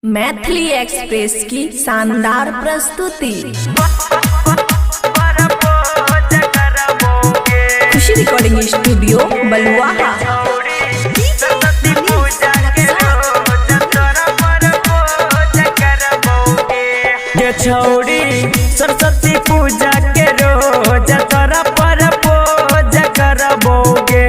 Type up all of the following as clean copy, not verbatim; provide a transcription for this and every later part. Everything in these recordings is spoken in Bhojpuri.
मैथिली एक्सप्रेस की शानदार प्रस्तुति। खुशी रिकॉर्डिंग स्टूडियो बलुआहा। छौड़ी सरस्वती पूजा के रोज तोरा पर पूज करबोगे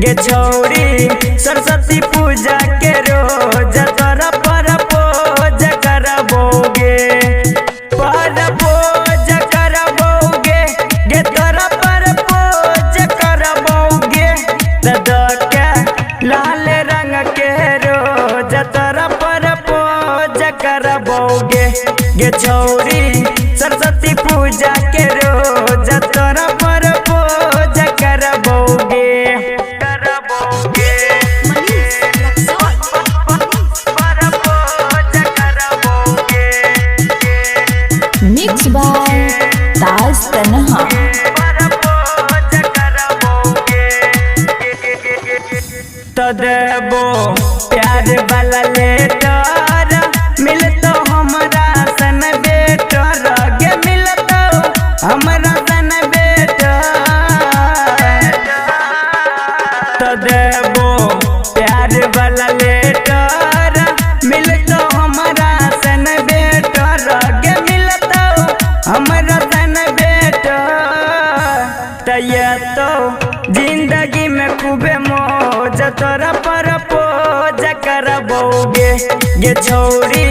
गे छौड़ी सरस्वती पूजा के रोज तोरा पर पूज करबोगे गे तोरा पर पूज करबोगे दादा के लाल रंग के रोज तोरा पर पूज करबोगे गे छौड़ी सरस्वती पूजा के रोज तोरा पर पूज करबोगे मिक्स बाय ताज तन्हा। तो देबो प्यार वाला लेटर मिलतो हमरा सन बेटर गे मिलतो हमरा सन बेटर तो देबो प्यार वाला लेटर मिलतो हमरा सन बेटर गे मिलतो हमरा सन बेटर तैया तो जिंदगी में खूबे मौज तोरा पर पूज करबोगे गे छौड़ी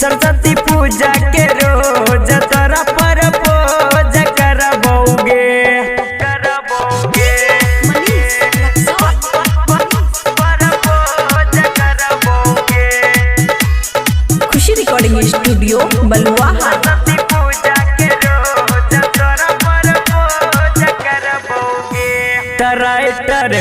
सरस्वती पूजा के रोज तोरा पर पूज करबोगे खुशी रिकॉर्डिंग स्टूडियो बलुआहा। राइटर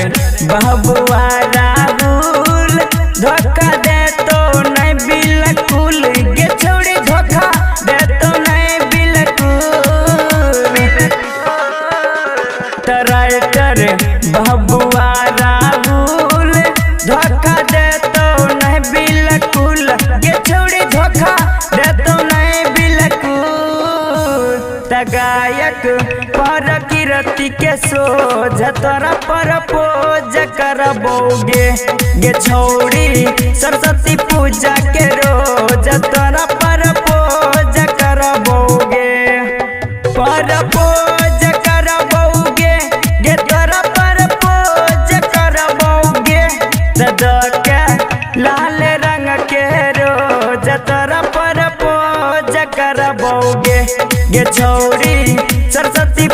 बहबुआ राहुल धोखा दे तो नहीं बिल्कुल गे छौड़ी धोखा दे तो नहीं बिल्कुल राइटर बहबुआ राहुल धोखा दे तो नहीं बिल्कुल गे छौड़ी धोखा दे तो नहीं बिल्कुल गायक पर कीर्ति के सोझ तोरा पर पूज करबोगे गे छौड़ी सरस्वती पूजा के रोज तोरा पर पूज करबोगे गे तोरा पर पूज करबोगे दादा के लाल रंग के रोज तोरा पर पूज करबोगे गे छौड़ी सरस्वती